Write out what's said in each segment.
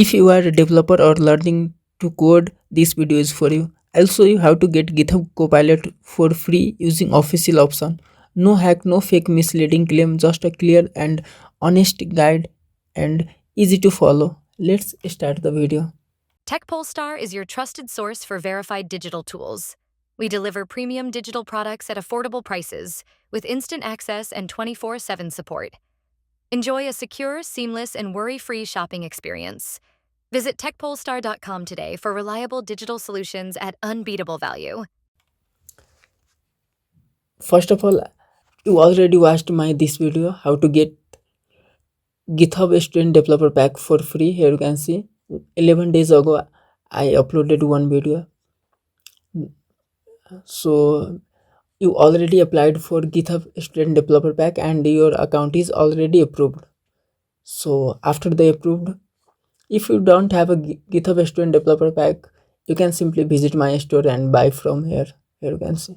If you are a developer or learning to code, this video is for you. I'll show you how to get GitHub Copilot for free using official option. No hack, no fake misleading claim, just a clear and honest guide and easy to follow. Let's start the video. TechPolestar is your trusted source for verified digital tools. We deliver premium digital products at affordable prices with instant access and 24/7 support. Enjoy a secure, seamless, and worry-free shopping experience. Visit techpolestar.com today for reliable digital solutions at unbeatable value. First of all, you already watched this video how to get GitHub Student Developer Pack for free. Here you can see 11 days ago I uploaded one video. So you already applied for GitHub Student Developer Pack and your account is already approved. So after the approved, if you don't have a GitHub Student Developer Pack, you can simply visit my store and buy from here. Here you can see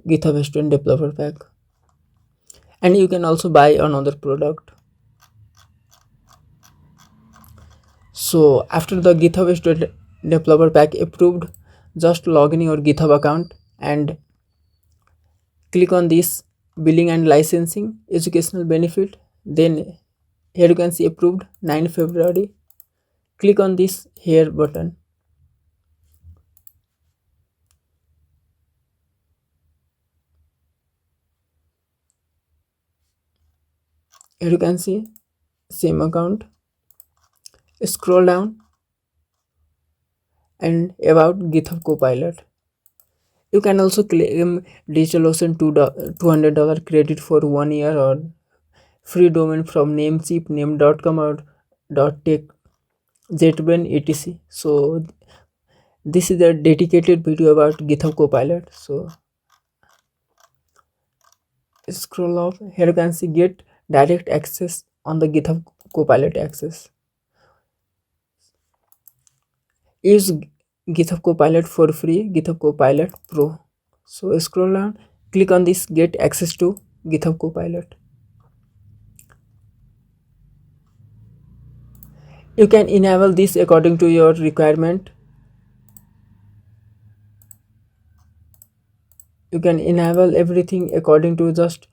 GitHub Student Developer Pack, and you can also buy another product. So after the GitHub Student Developer Pack approved, just log in your GitHub account and click on this billing and licensing educational benefit. Then here you can see approved 9 February. Click on this here button. Here you can see same account. Scroll down and about GitHub Copilot. You can also claim DigitalOcean $200 credit for 1 year or free domain from Namecheap, name.com or .tech, JetBrains, etc. So this is a dedicated video about GitHub Copilot. So scroll up. Here you can see get direct access on the GitHub Copilot access. Use GitHub Copilot for free, GitHub Copilot Pro. So scroll down, click on this get access to GitHub Copilot. You can enable this according to your requirement. You can enable everything according to just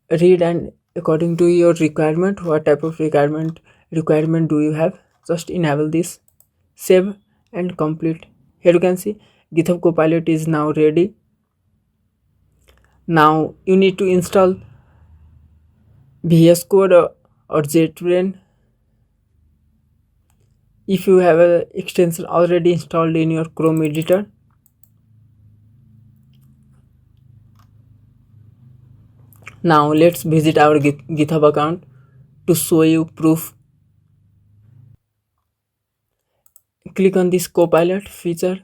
read and according to your requirement. What type of requirement do you have? Just enable this, save and complete. Here you can see GitHub Copilot is now ready. Now you need to install VS Code or JetBrains. If you have an extension already installed in your Chrome editor, now let's visit our GitHub account to show you proof. Click on this Copilot feature.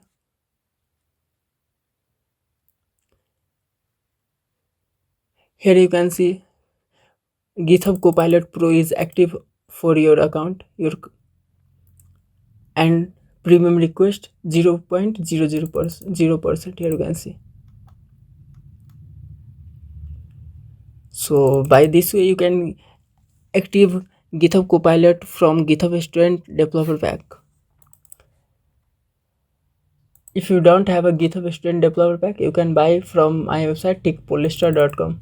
Here you can see GitHub Copilot Pro is active for your account. And premium request 0.00%. Here you can see. So by this way you can active GitHub Copilot from GitHub Student Developer Pack. If you don't have a GitHub Student Developer Pack, you can buy from my website techpolestar.com.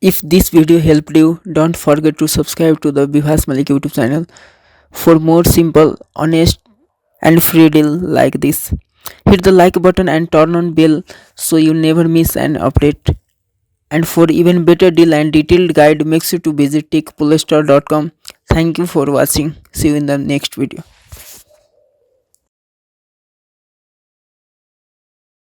If this video helped you, don't forget to subscribe to the Bihas Malik YouTube channel for more simple, honest and free deal like this. Hit the like button and turn on bell so you never miss an update. And for even better deal and detailed guide, make sure to visit techpolestar.com. Thank you for watching. See you in the next video.